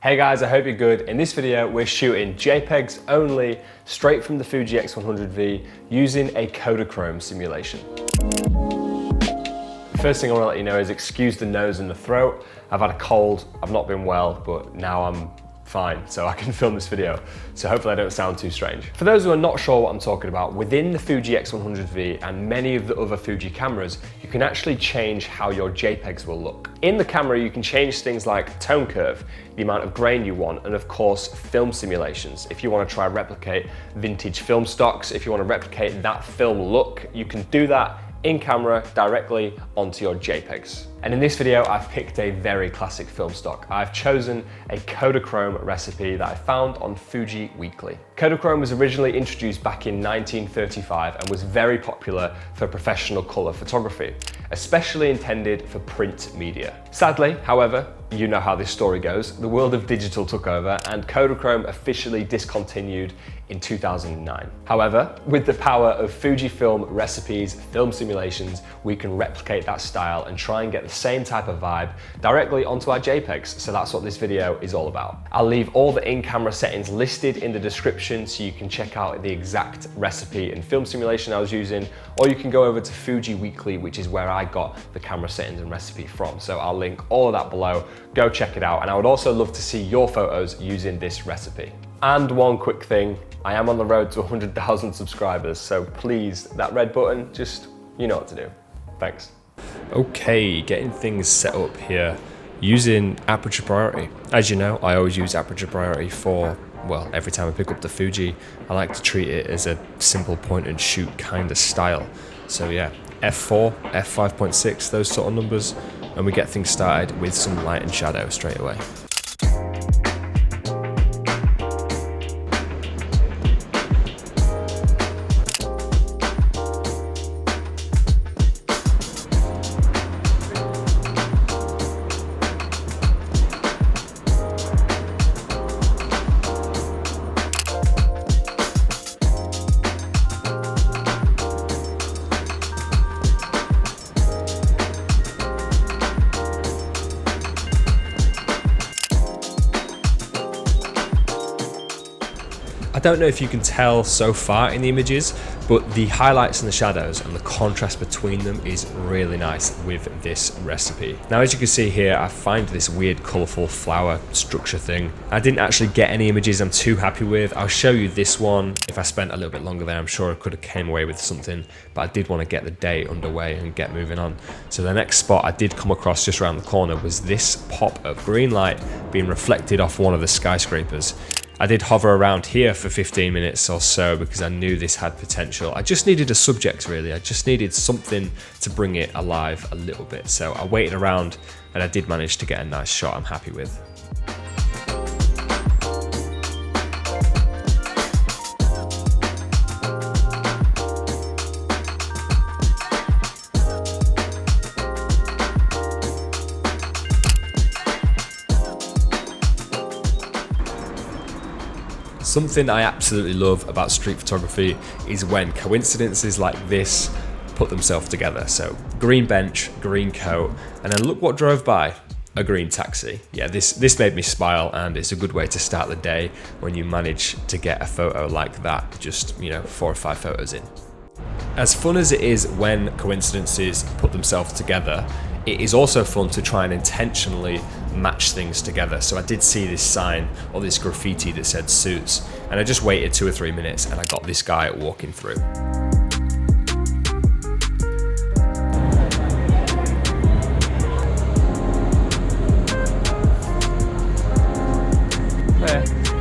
Hey guys, I hope you're good. In this video, we're shooting JPEGs only, straight from the Fuji X100v, using a Kodachrome simulation. First thing I want to let you know is excuse the nose and the throat. I've had a cold, I've not been well, but now I'm fine, so I can film this video. So hopefully I don't sound too strange. For those who are not sure what I'm talking about, within the Fuji X100v and many of the other Fuji cameras, you can actually change how your JPEGs will look. In the camera, you can change things like tone curve, the amount of grain you want, and of course, film simulations. If you want to try replicate vintage film stocks, if you want to replicate that film look, you can do that in camera directly onto your JPEGs. And in this video, I've picked a very classic film stock. I've chosen a Kodachrome Recipe that I found on Fuji Weekly. Kodachrome was originally introduced back in 1935 and was very popular for professional color photography, especially intended for print media. Sadly, however, you know how this story goes, the world of digital took over and Kodachrome officially discontinued in 2009. However, with the power of Fujifilm Recipe's film simulations, we can replicate that style and try and get the same type of vibe directly onto our JPEGs. So that's what this video is all about. I'll leave all the in-camera settings listed in the description so you can check out the exact recipe and film simulation I was using, or you can go over to Fuji Weekly, which is where I got the camera settings and recipe from. So I'll link all of that below. Go check it out. And I would also love to see your photos using this recipe. And one quick thing, I am on the road to 100,000 subscribers, so please, that red button, just, you know what to do. Thanks. Okay, getting things set up here using aperture priority. As you know, I always use aperture priority for, well, every time I pick up the Fuji, I like to treat it as a simple point and shoot kind of style. So yeah, f4, f5.6, those sort of numbers, and we get things started with some light and shadow straight away. I don't know if you can tell so far in the images, but the highlights and the shadows and the contrast between them is really nice with this recipe. Now, as you can see here, I find this weird colorful flower structure thing. I didn't actually get any images I'm too happy with. I'll show you this one. If I spent a little bit longer there, I'm sure I could have came away with something, but I did want to get the day underway and get moving on. So the next spot I did come across just around the corner was this pop of green light being reflected off one of the skyscrapers. I did hover around here for 15 minutes or so because I knew this had potential. I just needed a subject really. I just needed something to bring it alive a little bit. So I waited around and I did manage to get a nice shot I'm happy with. Something I absolutely love about street photography is when coincidences like this put themselves together. So green bench, green coat, and then look what drove by, a green taxi. Yeah, this made me smile, and it's a good way to start the day when you manage to get a photo like that, just, you know, 4 or 5 photos in. As fun as it is when coincidences put themselves together, it is also fun to try and intentionally match things together. So I did see this sign or this graffiti that said suits, and I just waited 2 or 3 minutes and I got this guy walking through.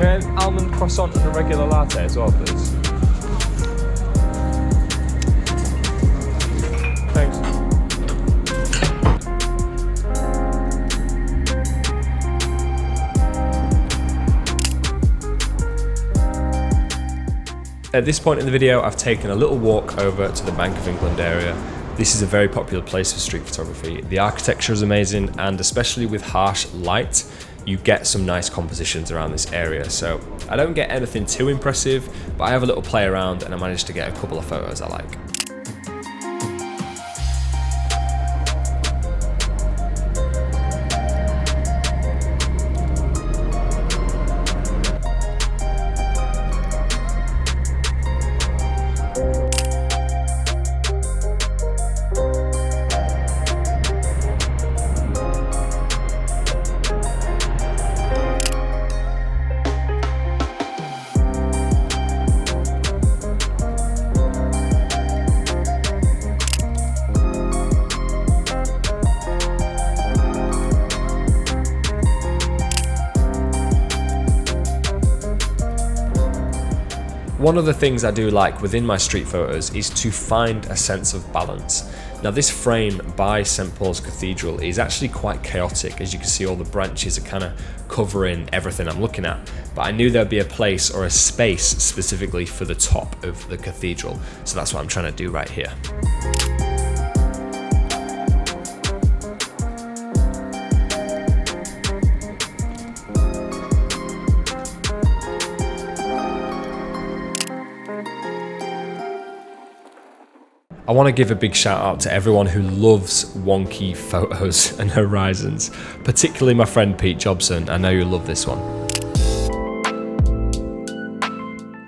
An almond croissant and a regular latte as well, please. Thanks. At this point in the video, I've taken a little walk over to the Bank of England area. This is a very popular place for street photography. The architecture is amazing, and especially with harsh light, you get some nice compositions around this area. So I don't get anything too impressive, but I have a little play around and I managed to get a couple of photos I like. One of the things I do like within my street photos is to find a sense of balance. Now this frame by St. Paul's Cathedral is actually quite chaotic. As you can see, all the branches are kind of covering everything I'm looking at. But I knew there'd be a place or a space specifically for the top of the cathedral. So that's what I'm trying to do right here. I want to give a big shout out to everyone who loves wonky photos and horizons, particularly my friend Pete Jobson. I know you'll love this one.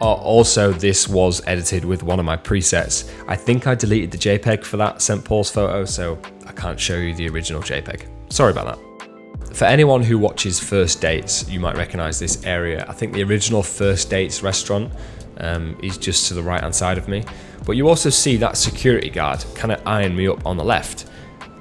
Also, this was edited with one of my presets. I think I deleted the JPEG for that St. Paul's photo, so I can't show you the original JPEG. Sorry about that. For anyone who watches First Dates, you might recognize this area. I think the original First Dates restaurant is just to the right hand side of me. But you also see that security guard kind of eyeing me up on the left.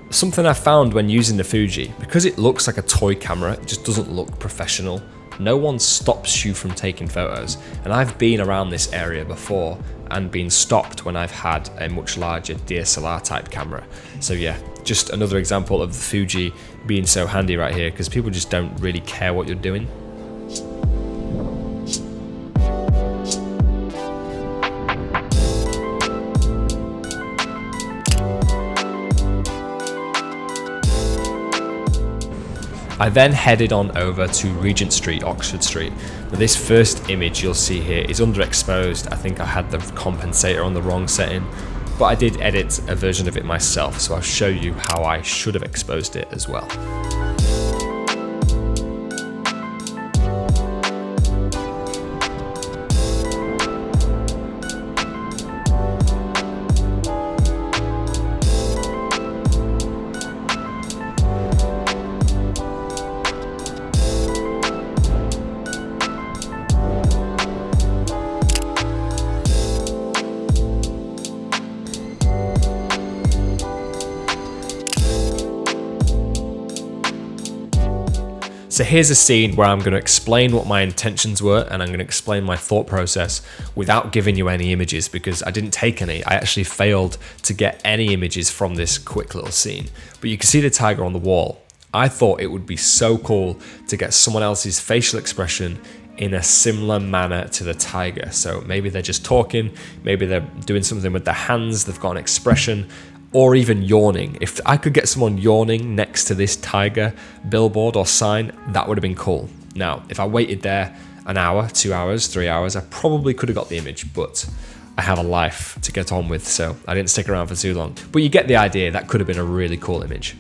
Something I found when using the Fuji, because it looks like a toy camera, it just doesn't look professional. No one stops you from taking photos. And I've been around this area before and been stopped when I've had a much larger DSLR type camera. So yeah, just another example of the Fuji being so handy right here, because people just don't really care what you're doing. I then headed on over to Regent Street, Oxford Street. Now this first image you'll see here is underexposed. I think I had the compensator on the wrong setting, but I did edit a version of it myself, so I'll show you how I should have exposed it as well. So here's a scene where I'm going to explain what my intentions were, and I'm going to explain my thought process without giving you any images, because I didn't take any. I actually failed to get any images from this quick little scene. But you can see the tiger on the wall. I thought it would be so cool to get someone else's facial expression in a similar manner to the tiger. So maybe they're just talking, maybe they're doing something with their hands, they've got an expression, or even yawning. If I could get someone yawning next to this tiger billboard or sign, that would have been cool. Now, if I waited there an hour, 2 hours, 3 hours, I probably could have got the image, but I have a life to get on with, so I didn't stick around for too long. But you get the idea, that could have been a really cool image.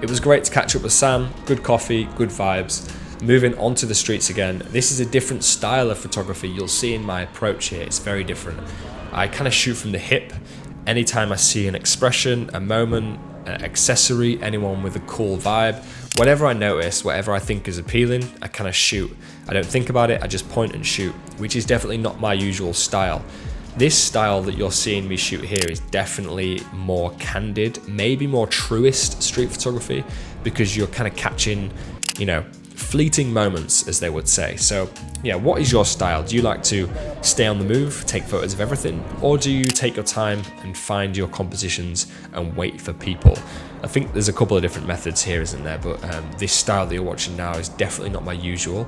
It was great to catch up with Sam, good coffee, good vibes. Moving onto the streets again, this is a different style of photography. You'll see in my approach here, it's very different. I kind of shoot from the hip. Anytime I see an expression, a moment, an accessory, anyone with a cool vibe, whatever I notice, whatever I think is appealing, I kind of shoot. I don't think about it, I just point and shoot, which is definitely not my usual style. This style that you're seeing me shoot here is definitely more candid, maybe more truist street photography, because you're kind of catching, you know, fleeting moments, as they would say. So yeah, what is your style? Do you like to stay on the move, take photos of everything, or do you take your time and find your compositions and wait for people? I think there's a couple of different methods here, isn't there? But this style that you're watching now is definitely not my usual.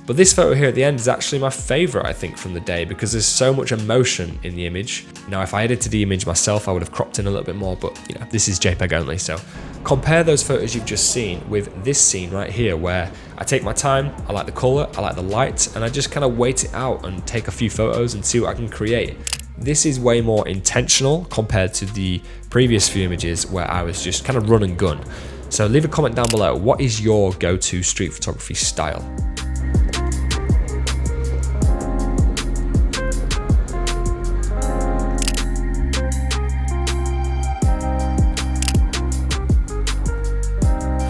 But this photo here at the end is actually my favorite, I think, from the day, because there's so much emotion in the image. Now, if I edited the image myself, I would have cropped in a little bit more, but you know, this is JPEG only. So compare those photos you've just seen with this scene right here, where I take my time, I like the color, I like the light, and I just kind of wait it out and take a few photos and see what I can create. This is way more intentional compared to the previous few images where I was just kind of run and gun. So leave a comment down below. What is your go-to street photography style?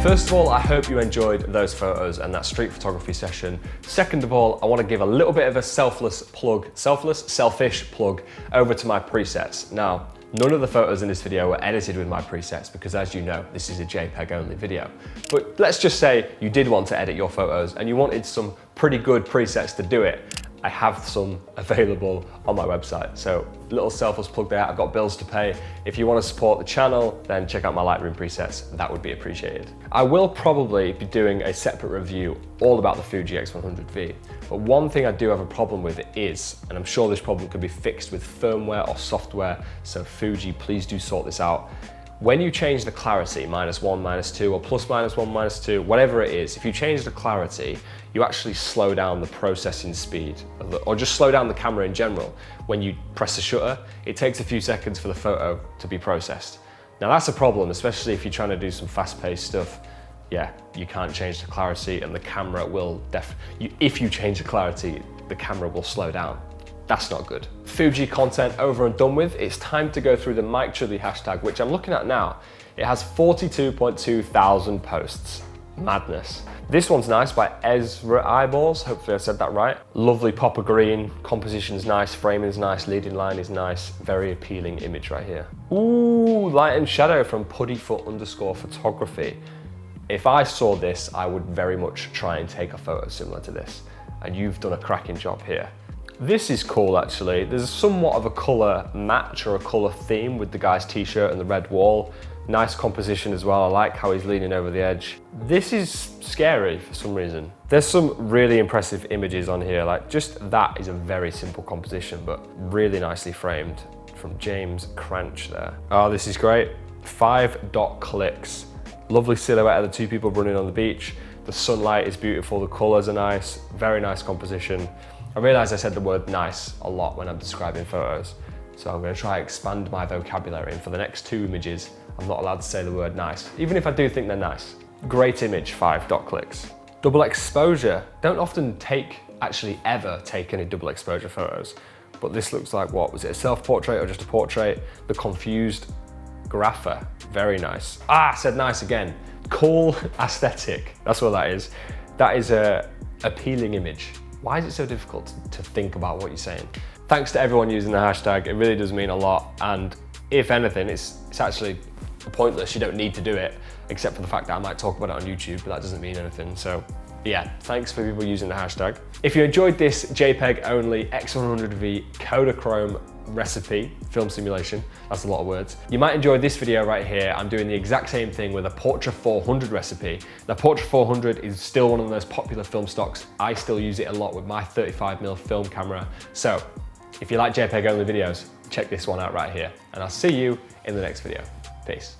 First of all, I hope you enjoyed those photos and that street photography session. Second of all, I want to give a little bit of a selfish plug over to my presets. Now, none of the photos in this video were edited with my presets because, as you know, this is a JPEG only video. But let's just say you did want to edit your photos and you wanted some pretty good presets to do it. I have some available on my website. So little selfless plug there, I've got bills to pay. If you want to support the channel, then check out my Lightroom presets, that would be appreciated. I will probably be doing a separate review all about the Fuji X100v, but one thing I do have a problem with is, and I'm sure this problem could be fixed with firmware or software, so Fuji, please do sort this out. When you change the clarity, -1, -2, or +1, -2, whatever it is, if you change the clarity, you actually slow down the processing speed, or just slow down the camera in general. When you press the shutter, it takes a few seconds for the photo to be processed. Now that's a problem, especially if you're trying to do some fast-paced stuff. Yeah, you can't change the clarity and the camera will if you change the clarity, the camera will slow down. That's not good. Fuji content over and done with. It's time to go through the Mike Chudley hashtag, which I'm looking at now. It has 42.2 thousand posts. Madness. This one's nice by Ezra Eyeballs. Hopefully I said that right. Lovely pop of green. Composition's nice, framing's nice, leading line is nice. Very appealing image right here. Ooh, light and shadow from puddyfoot_photography. If I saw this, I would very much try and take a photo similar to this. And you've done a cracking job here. This is cool actually. There's somewhat of a colour match or a colour theme with the guy's t-shirt and the red wall. Nice composition as well. I like how he's leaning over the edge. This is scary for some reason. There's some really impressive images on here. Like just that is a very simple composition, but really nicely framed from James Cranch there. Oh, this is great. 5 dot clicks. Lovely silhouette of the two people running on the beach. The sunlight is beautiful. The colours are nice. Very nice composition. I realise I said the word nice a lot when I'm describing photos, so I'm going to try and expand my vocabulary, and for the next 2 images, I'm not allowed to say the word nice, even if I do think they're nice. Great image, 5 dot clicks. Double exposure. Don't often actually ever take any double exposure photos, but this looks like, what was it, a self-portrait or just a portrait? The confused grapher, very nice. Ah, I said nice again. Cool aesthetic, that's what that is. That is a appealing image. Why is it so difficult to think about what you're saying? Thanks to everyone using the hashtag, it really does mean a lot. And if anything, it's actually pointless. You don't need to do it, except for the fact that I might talk about it on YouTube, but that doesn't mean anything. So yeah, thanks for people using the hashtag. If you enjoyed this JPEG only X100v Kodachrome Recipe film simulation, that's a lot of words, you might enjoy this video right here. I'm doing the exact same thing with a Portra 400 recipe. Now Portra 400 is still one of the most popular film stocks. I still use it a lot with my 35mm film camera. So if you like JPEG only videos, check this one out right here. And I'll see you in the next video. Peace.